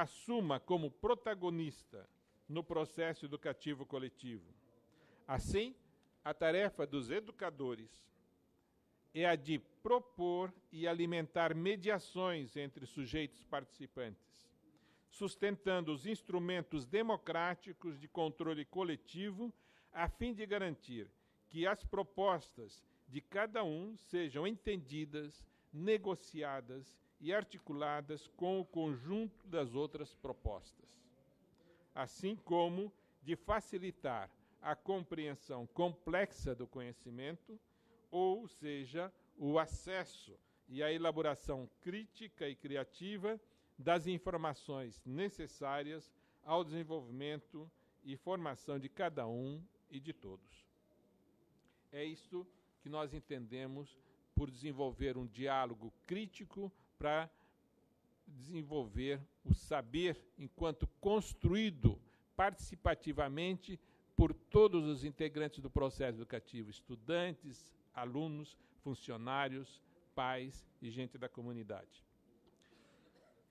assuma como protagonista no processo educativo coletivo. Assim, a tarefa dos educadores é a de propor e alimentar mediações entre sujeitos participantes, sustentando os instrumentos democráticos de controle coletivo, a fim de garantir que as propostas de cada um sejam entendidas, negociadas e articuladas com o conjunto das outras propostas, assim como de facilitar a compreensão complexa do conhecimento, ou seja, o acesso e a elaboração crítica e criativa das informações necessárias ao desenvolvimento e formação de cada um e de todos. É isto que nós entendemos por desenvolver um diálogo crítico para desenvolver o saber enquanto construído participativamente por todos os integrantes do processo educativo, estudantes, alunos, funcionários, pais e gente da comunidade.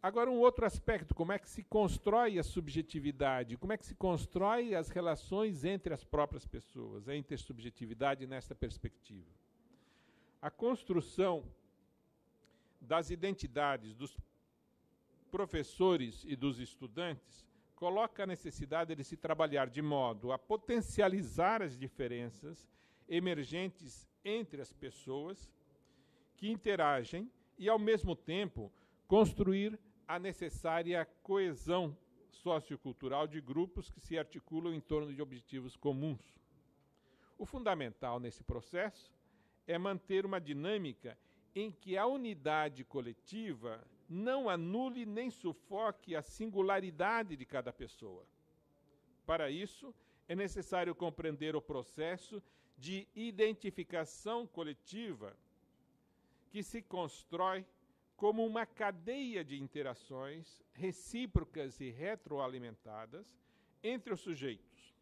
Agora, um outro aspecto, como é que se constrói a subjetividade, como é que se constrói as relações entre as próprias pessoas, a intersubjetividade nesta perspectiva. A construção das identidades dos professores e dos estudantes coloca a necessidade de se trabalhar de modo a potencializar as diferenças emergentes entre as pessoas que interagem e, ao mesmo tempo, construir a necessária coesão sociocultural de grupos que se articulam em torno de objetivos comuns. O fundamental nesse processo é manter uma dinâmica em que a unidade coletiva não anule nem sufoque a singularidade de cada pessoa. Para isso, é necessário compreender o processo de identificação coletiva que se constrói como uma cadeia de interações recíprocas e retroalimentadas entre os sujeitos.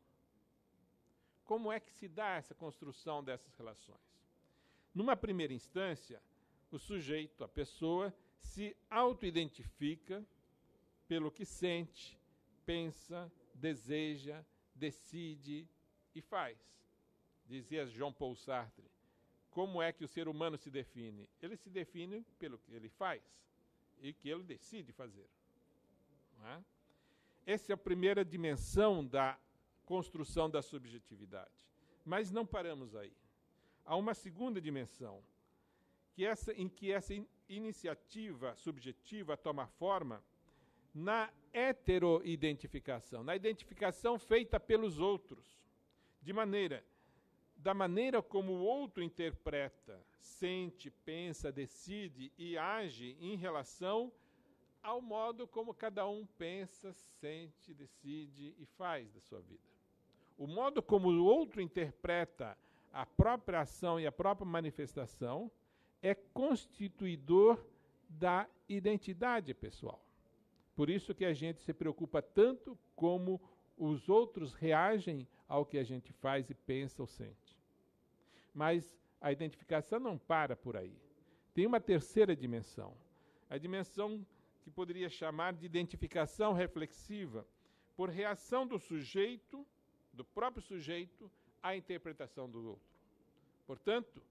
Como é que se dá essa construção dessas relações? Numa primeira instância, o sujeito, a pessoa, se auto-identifica pelo que sente, pensa, deseja, decide e faz. Dizia Jean Paul Sartre. Como é que o ser humano se define? Ele se define pelo que ele faz e que ele decide fazer. Não é? Essa é a primeira dimensão da construção da subjetividade. Mas não paramos aí. Há uma segunda dimensão, em que essa iniciativa subjetiva toma forma na heteroidentificação, na identificação feita pelos outros, da maneira como o outro interpreta, sente, pensa, decide e age em relação ao modo como cada um pensa, sente, decide e faz da sua vida. O modo como o outro interpreta a própria ação e a própria manifestação é constituidor da identidade pessoal. Por isso que a gente se preocupa tanto como os outros reagem ao que a gente faz e pensa ou sente. Mas a identificação não para por aí. Tem uma terceira dimensão, a dimensão que poderia chamar de identificação reflexiva, por reação do sujeito, do próprio sujeito, à interpretação do outro. Portanto,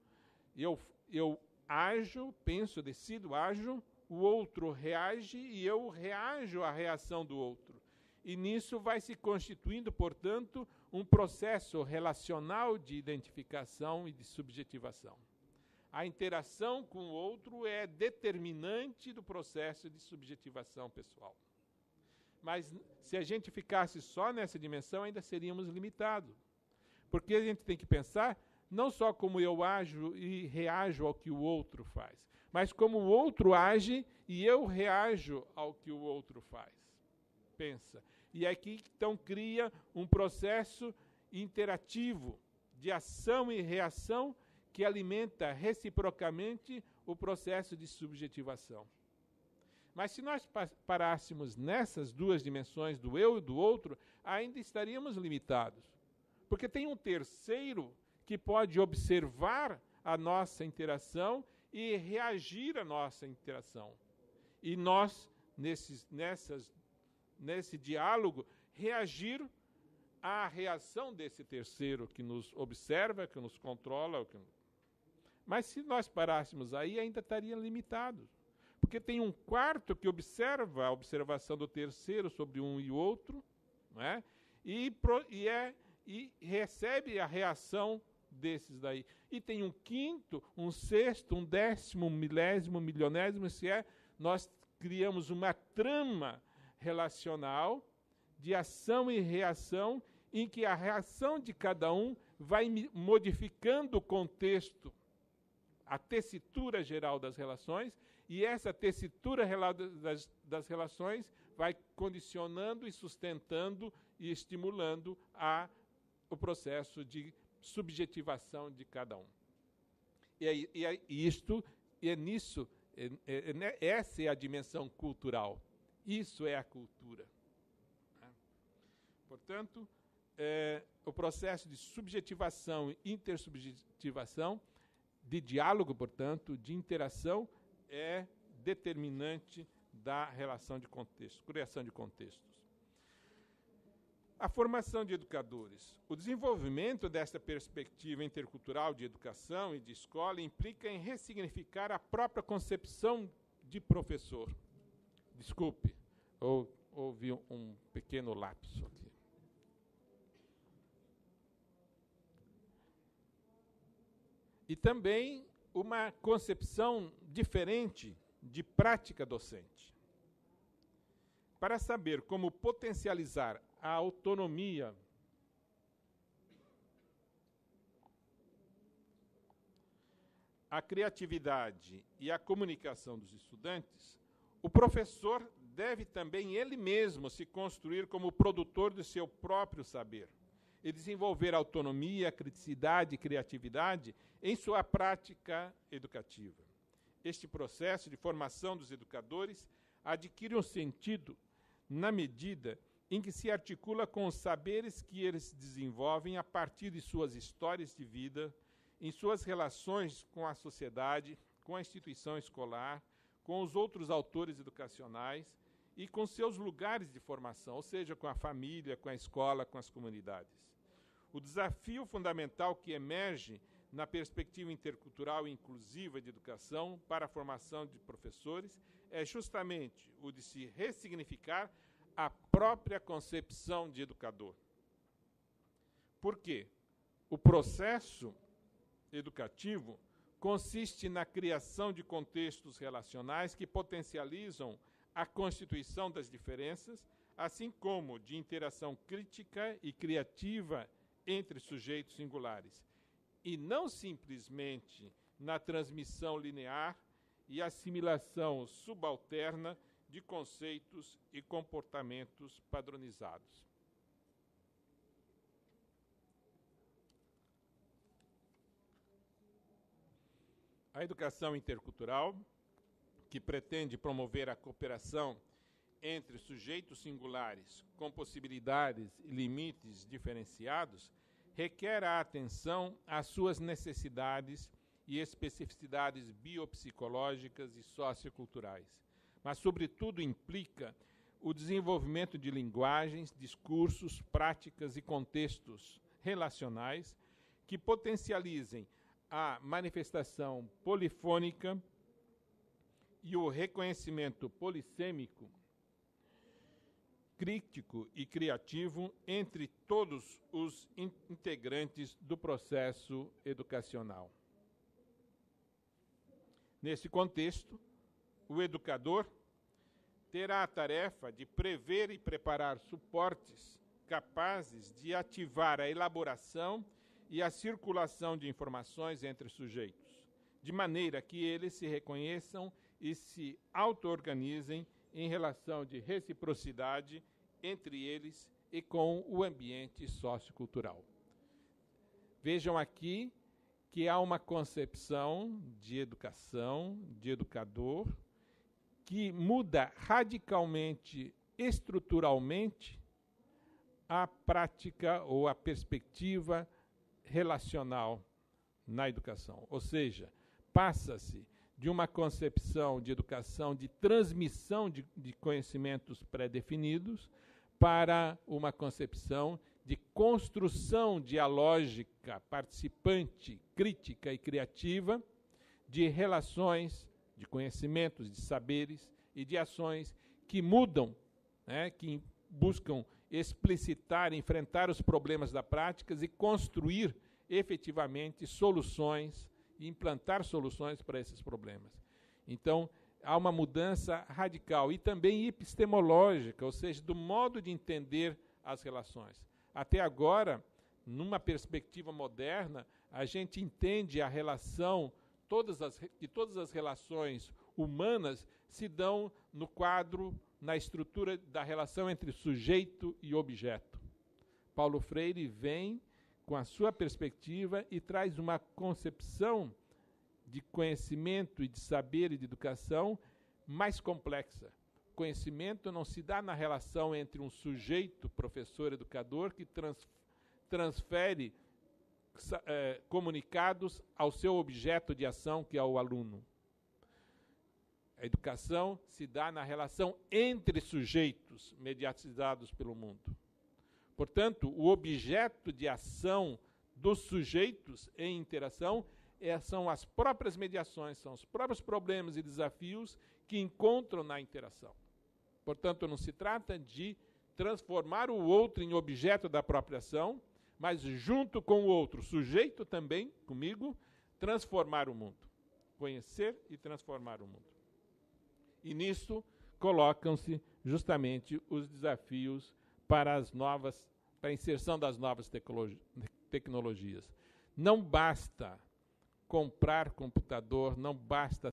eu ajo, penso, decido, ajo, o outro reage e eu reajo à reação do outro. E nisso vai se constituindo, portanto, um processo relacional de identificação e de subjetivação. A interação com o outro é determinante do processo de subjetivação pessoal. Mas se a gente ficasse só nessa dimensão, ainda seríamos limitados. Porque a gente tem que pensar não só como eu ajo e reajo ao que o outro faz, mas como o outro age e eu reajo ao que o outro faz. Pensa. E aqui, então, cria um processo interativo de ação e reação que alimenta reciprocamente o processo de subjetivação. Mas se nós parássemos nessas duas dimensões, do eu e do outro, ainda estaríamos limitados. Porque tem um terceiro que pode observar a nossa interação e reagir à nossa interação. E nós, nessas nesse diálogo, reagir à reação desse terceiro que nos observa, que nos controla. Mas se nós parássemos aí, ainda estaria limitado. Porque tem um quarto que observa a observação do terceiro sobre um e outro, não é? E recebe a reação desses daí. E tem um quinto, um sexto, um décimo, um milésimo, milionésimo, se é, nós criamos uma trama relacional de ação e reação, em que a reação de cada um vai modificando o contexto, a tessitura geral das relações, e essa tessitura das relações vai condicionando e sustentando e estimulando o processo de subjetivação de cada um. Essa é a dimensão cultural. Isso é a cultura. Portanto, o processo de subjetivação e intersubjetivação, de diálogo, portanto, de interação, é determinante da relação de contexto, criação de contextos. A formação de educadores. O desenvolvimento desta perspectiva intercultural de educação e de escola implica em ressignificar a própria concepção de professor. Desculpe, houve um pequeno lapso aqui. E também uma concepção diferente de prática docente. Para saber como potencializar a autonomia a criatividade e a comunicação dos estudantes, o professor deve também ele mesmo se construir como produtor do seu próprio saber e desenvolver autonomia, criticidade e criatividade em sua prática educativa. Este processo de formação dos educadores adquire um sentido na medida em que se articula com os saberes que eles desenvolvem a partir de suas histórias de vida, em suas relações com a sociedade, com a instituição escolar, com os outros autores educacionais e com seus lugares de formação, ou seja, com a família, com a escola, com as comunidades. O desafio fundamental que emerge na perspectiva intercultural e inclusiva de educação para a formação de professores é justamente o de se ressignificar a própria concepção de educador. Por quê? O processo educativo consiste na criação de contextos relacionais que potencializam a constituição das diferenças, assim como de interação crítica e criativa entre sujeitos singulares, e não simplesmente na transmissão linear e assimilação subalterna de conceitos e comportamentos padronizados. A educação intercultural, que pretende promover a cooperação entre sujeitos singulares com possibilidades e limites diferenciados, requer a atenção às suas necessidades e especificidades biopsicológicas e socioculturais, mas, sobretudo, implica o desenvolvimento de linguagens, discursos, práticas e contextos relacionais que potencializem a manifestação polifônica e o reconhecimento polissêmico, crítico e criativo entre todos os integrantes do processo educacional. Nesse contexto, o educador terá a tarefa de prever e preparar suportes capazes de ativar a elaboração e a circulação de informações entre sujeitos, de maneira que eles se reconheçam e se auto-organizem em relação de reciprocidade entre eles e com o ambiente sociocultural. Vejam aqui que há uma concepção de educação, de educador, que muda radicalmente, estruturalmente, a prática ou a perspectiva relacional na educação. Ou seja, passa-se de uma concepção de educação de transmissão de conhecimentos pré-definidos para uma concepção de construção dialógica, participante, crítica e criativa de relações, de conhecimentos, de saberes e de ações que mudam, né, que buscam explicitar, enfrentar os problemas da prática e construir efetivamente soluções e implantar soluções para esses problemas. Então, há uma mudança radical e também epistemológica, ou seja, do modo de entender as relações. Até agora, numa perspectiva moderna, a gente entende a relação, todas as relações humanas se dão no quadro, na estrutura da relação entre sujeito e objeto. Paulo Freire vem com a sua perspectiva e traz uma concepção de conhecimento e de saber e de educação mais complexa. O conhecimento não se dá na relação entre um sujeito, professor, educador, que transfere comunicados ao seu objeto de ação, que é o aluno. A educação se dá na relação entre sujeitos mediatizados pelo mundo. Portanto, o objeto de ação dos sujeitos em interação são as próprias mediações, são os próprios problemas e desafios que encontram na interação. Portanto, não se trata de transformar o outro em objeto da própria ação, mas junto com o outro, sujeito também, comigo, transformar o mundo. Conhecer e transformar o mundo. E nisso colocam-se justamente os desafios para a inserção das novas tecnologias. Não basta comprar computador, não basta